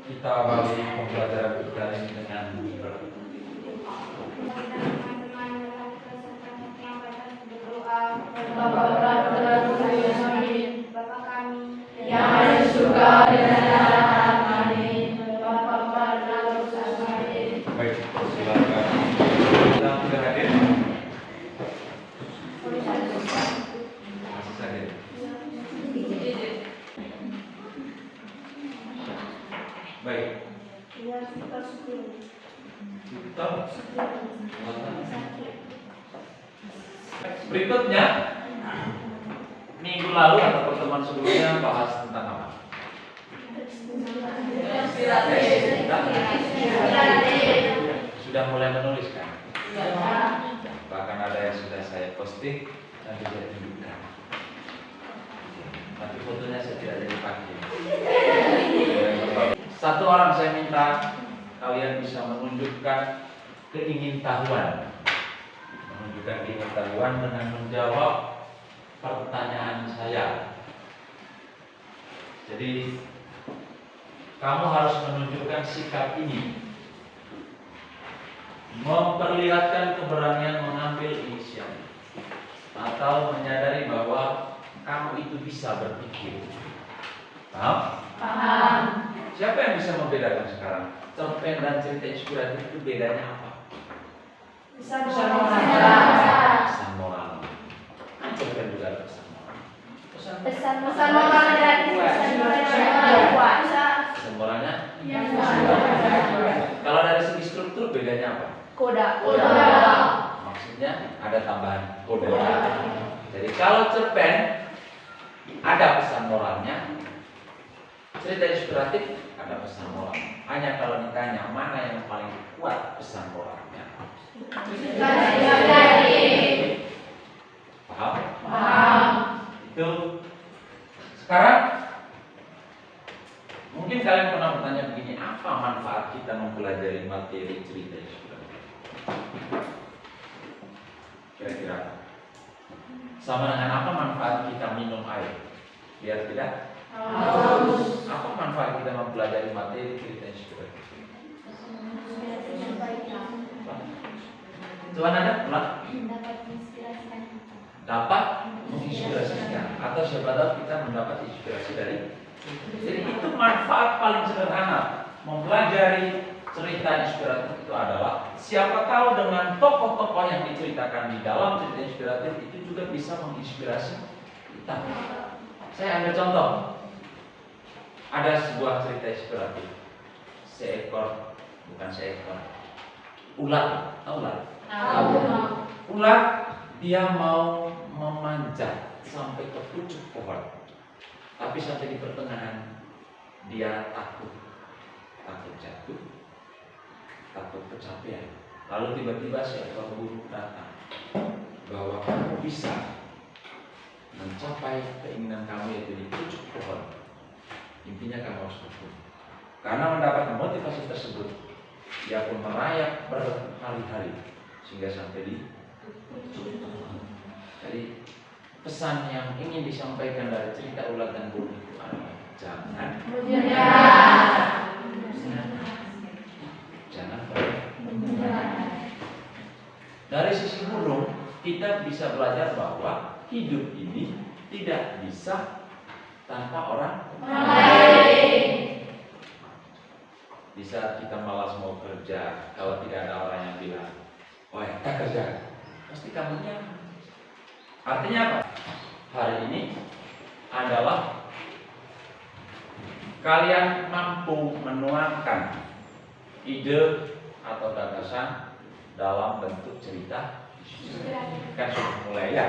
Kita awali pembelajaran kita ini dengan Bapa kami yang ada di surga, dimuliakan amin. Bapa kami amin. baik, silakan. Yang sudah hadir masih hadir. Baik, kita berikutnya minggu lalu atau pertemuan sebelumnya bahas tentang apa? Sudah mulai menulis kan? Bahkan ada yang sudah saya posting dan juga tunjukkan. Tapi fotonya saya tidak jadi pakai. Satu orang saya minta kalian bisa menunjukkan keingintahuan, dengan menjawab pertanyaan saya. Jadi kamu harus menunjukkan sikap ini, memperlihatkan keberanian mengambil inisiatif atau menyadari bahwa kamu itu bisa berpikir. Paham? Paham. Siapa yang bisa membedakan sekarang cerpen dan cerita inspiratif itu bedanya apa? Pesan moral. Kan cerpen juga ada pesan moral. pesan moral dan pesan Moralnya? Kalau dari segi struktur bedanya apa? Koda. Maksudnya ada tambahan kode. Jadi kalau cerpen ada pesan moralnya, cerita inspiratif ada pesan moral. Hanya kalau ditanya mana yang paling kuat pesan moralnya. Paham? Itu. Sekarang mungkin kalian pernah bertanya begini, apa manfaat kita mempelajari materi cerita inspiratif? Kira-kira sama dengan apa manfaat kita minum air? Biar tidak haus. Apa manfaat kita mempelajari materi cerita inspiratif? Tuhan ada pula dapat menginspirasikan, atau siapa tahu kita mendapat inspirasi dari. Jadi itu manfaat paling sederhana mempelajari cerita inspiratif itu adalah siapa tahu dengan tokoh-tokoh yang diceritakan di dalam cerita inspiratif itu juga bisa menginspirasi kita. Saya ambil contoh. Ada sebuah cerita inspiratif. Ulat, tahu ulat? Ulat dia mau memanjat sampai ke pucuk pohon. Tapi sampai di pertengahan dia takut jatuh, takut kecapean. Lalu tiba-tiba seekor burung datang bahwa kamu bisa mencapai keinginan kamu yaitu di pucuk pohon. Intinya kamu harus bersyukur. Karena mendapatkan motivasi tersebut, dia pun merayap berhari-hari sehingga sampai di pucuk pohon. Jadi pesan yang ingin disampaikan dari cerita ulat dan burung itu adalah jangan Dari sisi burung kita bisa belajar bahwa hidup ini tidak bisa tanpa orang lain. Di saat kita malas mau kerja, kalau tidak ada orang yang bilang, "Oh ya, kita kerja," pasti kamu nyaman. Artinya apa? Hari ini adalah kalian mampu menuangkan ide atau gagasan dalam bentuk cerita. Kan sudah mulai ya.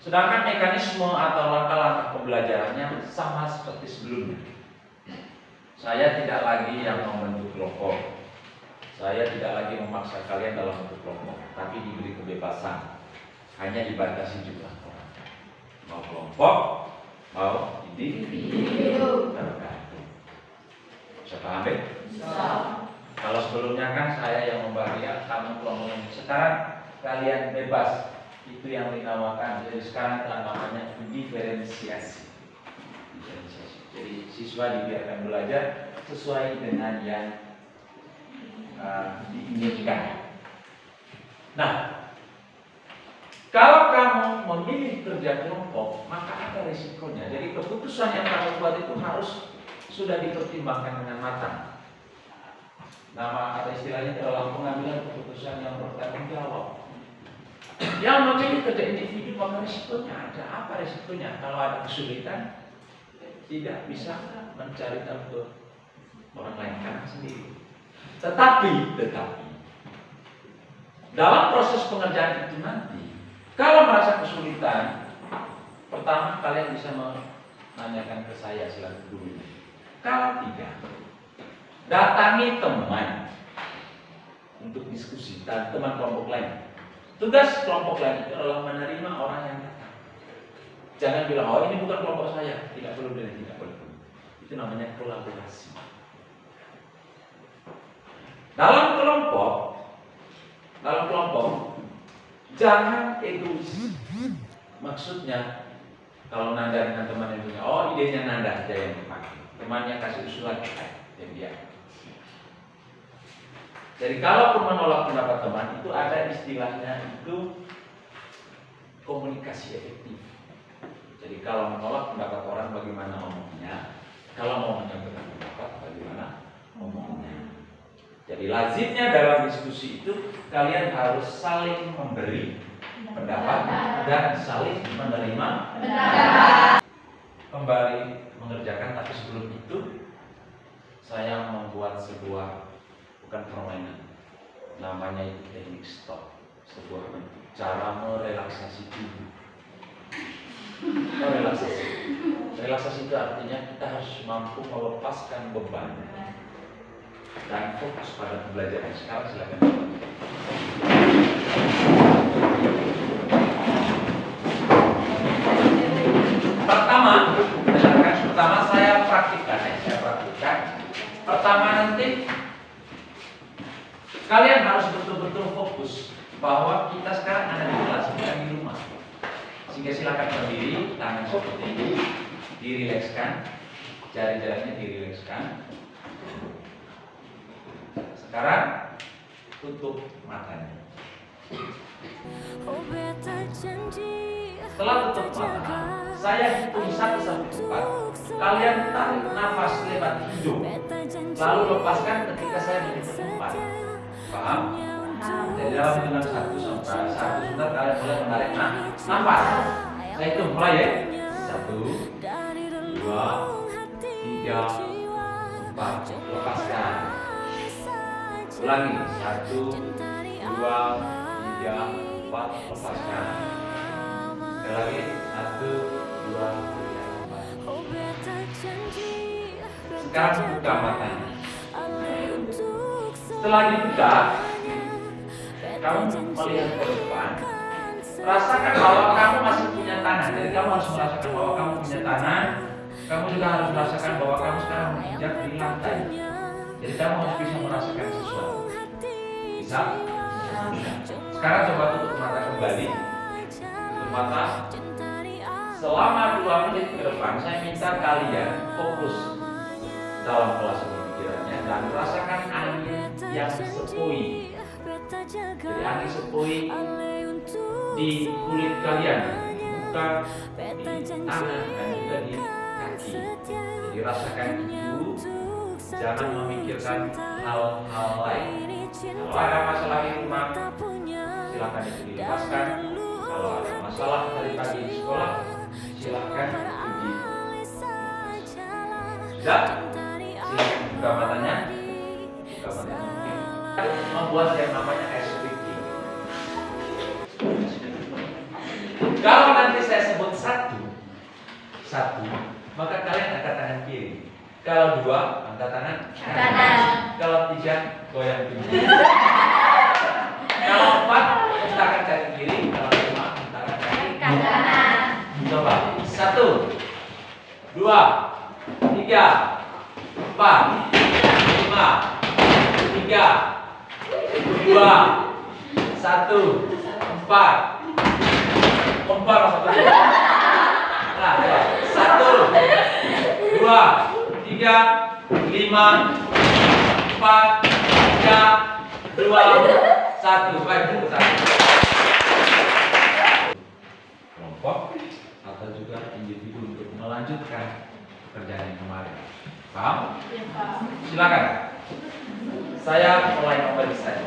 Sedangkan mekanisme atau langkah-langkah pembelajarannya sama seperti sebelumnya. Saya tidak lagi yang membentuk kelompok. Saya tidak lagi memaksa kalian dalam bentuk kelompok, tapi diberi kebebasan. Hanya dibatasi jumlah orang. Mau kelompok, mau individu. Tergantung. Bisa paham deh? Kalau sebelumnya kan saya yang membagi kamu kelompok ini. Sekarang kalian bebas. Itu yang dinamakan. Jadi sekarang namanya diferensiasi. Jadi siswa dibiarkan belajar sesuai dengan yang diinginkan. Nah, kalau kamu memilih kerja kelompok, maka ada risikonya. Jadi keputusan yang kamu buat itu harus sudah dipertimbangkan dengan matang. Nama ada istilahnya dalam pengambilan keputusan yang bertanggung jawab. Yang memilih kerja individu maka risikonya ada. Apa risikonya? Kalau ada kesulitan, tidak bisa mencari tahu ke orang lain karena sendiri. Tetapi dalam proses pengerjaan itu nanti, kalau merasa kesulitan, pertama kalian bisa menanyakan ke saya selaku guru. Kalau tidak, datangi teman untuk diskusi dan teman kelompok lain. Tugas kelompok lain itu adalah menerima orang yang datang. Jangan bilang, oh ini bukan kelompok saya, tidak perlu dan tidak perlu. Itu namanya kolaborasi. Dalam kelompok, jangan egois. Maksudnya, kalau Nanda dengan teman yang punya, oh idenya Nanda saja yang dipakai. Temannya kasih usulan, dan dia. Jadi kalaupun menolak pendapat teman, itu ada istilahnya itu komunikasi efektif. Jadi kalau menolak pendapat orang, bagaimana ngomongnya? Kalau mau menyampaikan pendapat, bagaimana ngomongnya? Jadi lazimnya dalam diskusi itu kalian harus saling memberi pendapat dan saling menerima pendapat. Kembali mengerjakan, tapi sebelum itu saya membuat sebuah bukan permainan, namanya itu teknik stop, sebuah cara merelaksasi tubuh. Relaksasi itu artinya kita harus mampu melepaskan beban dan fokus pada pembelajaran. Sekarang silakan. Pertama saya praktikkan. Pertama nanti kalian harus betul-betul fokus bahwa kita sekarang ada di kelas, bukan di rumah. Sehingga silakan berdiri, tangan seperti ini, dirilekskan, jari-jarinya dirilekskan. Sekarang tutup matanya. Setelah tutup mata, saya hitung 1 sampai 4. Kalian tarik nafas lewat hidung, lalu lepaskan ketika saya menghitung 4. Paham? Jadi dalam hitungan 1 sampai 1 sebentar kalian mulai menarik nafas. Saya hitung mulai ya. 1, 2, 3, 4. Lepaskan. Ulangi. 1, 2, 3, 4. Lepaskan. Sekali lagi. 1, 2, 3, 4. Sekarang buka matanya. Setelah dibuka, kamu melihat ke depan. Rasakan bahwa kamu masih punya tangan. Jadi kamu harus merasakan bahwa kamu punya tangan. Kamu juga harus merasakan bahwa kamu sekarang menginjak di lantai. Jadi kamu harus bisa merasakan sesuatu. Bisa? Sekarang coba tutup mata kembali. Tutup mata. Selama 2 menit ke depan, saya minta kalian fokus dalam kelas pemikirannya dan merasakan angin yang sepoi. Jadi angin sepoi di kulit kalian, di muka, di tangan, dan juga di kaki. Jadi rasakan itu, jangan memikirkan hal-hal lain. Kalau ada masalah di rumah, silakan itu dilepaskan. Kalau ada masalah dari pagi di sekolah, silakan pergi. Sudah? Silakan buka matanya. Buka matanya. Membuat yang namanya ice breaking. Kalau nanti saya sebut satu, maka kalian angkat tangan kiri. Kalau 2, angkat tangan kanan. Kalau 3, goyang tinggi. Kalau 4, hentakan kaki kiri. Kalau 5, hentakan kaki kanan. Coba. 1, 2, 3, 4, 5, 3, 2, 1, 4. Nah, 1, 2, 3, 5, 4, 3, 2, 1. Baik, tepuk tangan. Kelompok atau juga individu untuk melanjutkan pekerjaan yang kemarin. Paham? Ya, Pak. Silakan. Saya mulai memeriksa.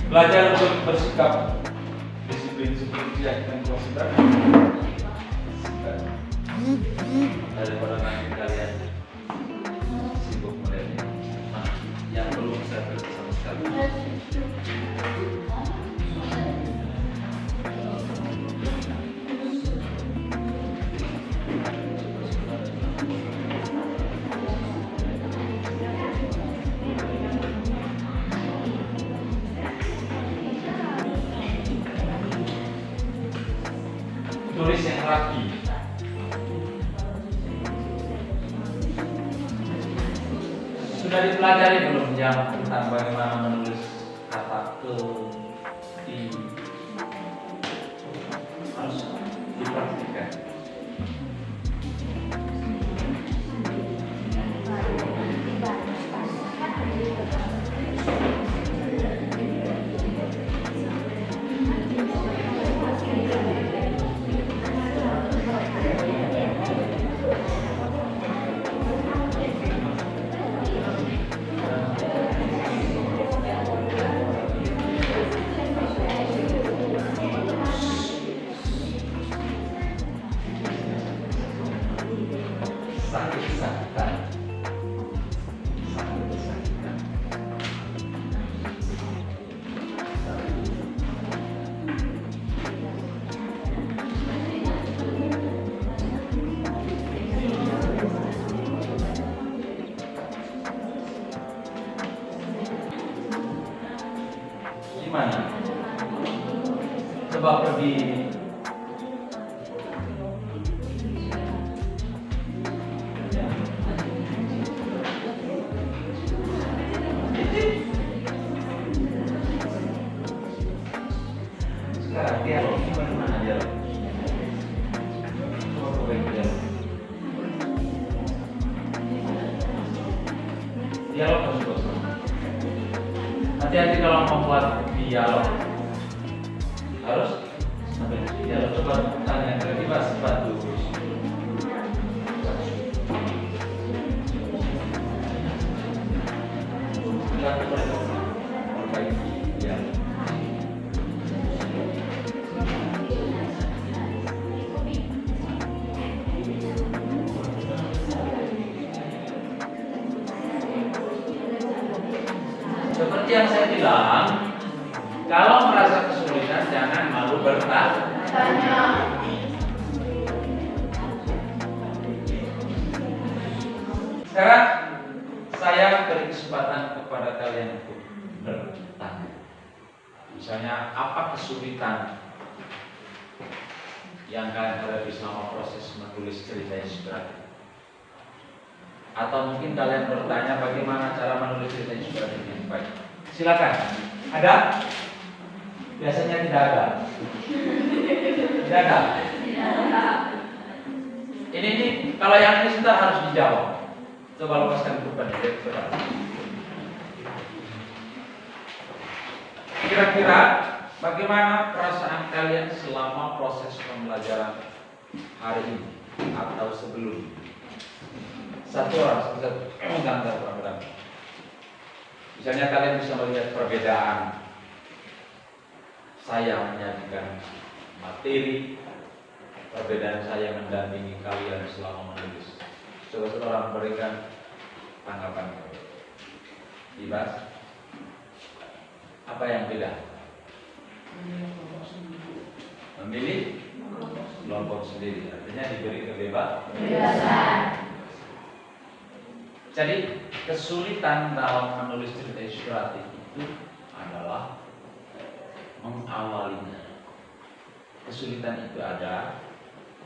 Belajar untuk bersikap disiplin seperti yang kita konsider. Daripada nanti kalian sibuk melihatnya. Nah, yang belum saya beri sama sekali. Tulis yang rapi. Sudah dipelajari belum yang tentang bagaimana menulis kata ke, di? Harus dipraktikkan. Sakit-sakitan. Sakit-sakitan. Gimana? Coba pergi. Sekarang dia gimana aja? Coba perbaiki dia. Dialog terus. Hati-hati kalau membuat dialog. Harus sampai dialog. Coba tanya tiba-tiba bantu. Perbaiki dialog. Seperti yang saya bilang, kalau merasa kesulitan jangan malu bertanya. Sekarang saya beri kesempatan kepada kalian untuk bertanya. Misalnya apa kesulitan yang kalian hadapi selama proses menulis cerita inspiratif? Atau mungkin kalian bertanya bagaimana cara menulis cerita inspiratif yang baik. Silakan. Ada? Biasanya tidak ada. Tidak ada. Ini kalau yang ini sebentar harus dijawab. Coba lepaskan beban. Kira-kira bagaimana perasaan kalian selama proses pembelajaran hari ini atau sebelum? Satu orang, satu-satu. Misalnya kalian bisa melihat perbedaan saya menyajikan materi, perbedaan saya mendampingi kalian selama menulis. Coba orang berikan tanggapan. Dibahas. Apa yang beda? Memilih kelompok sendiri, artinya diberi kebebasan. Jadi kesulitan dalam menulis cerita inspiratif itu adalah mengawalinya. Kesulitan itu ada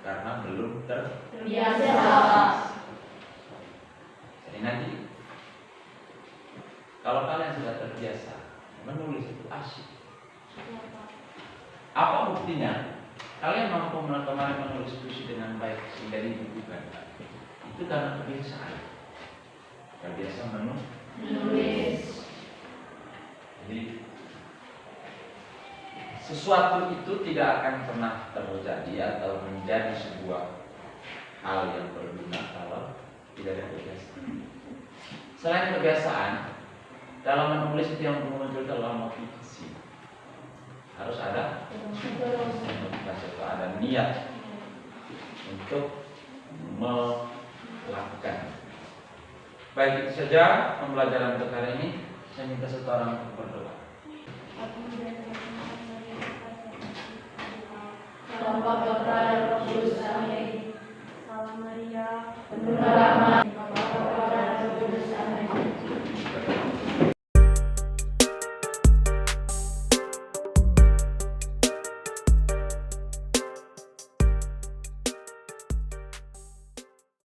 karena belum terbiasa. Jadi nanti kalau kalian sudah terbiasa menulis itu asik. Apa buktinya? kalian mampu kemarin menulis puisi dengan baik sehingga dibukukan. Itu karena kebiasaan. Terbiasa menulis. Jadi sesuatu itu tidak akan pernah terjadi atau menjadi sebuah hal yang berguna kalau tidak ada kebiasaan. Selain kebiasaan, dalam menulis itu yang muncul dalam motivasi. Harus ada motivasi atau ada niat untuk melakukan. Baik, itu saja pembelajaran untuk hari ini. Saya minta satu orang untuk berdoa. Bapa, Putra, dan Roh Kudus. Amin. Salam Maria, Penuh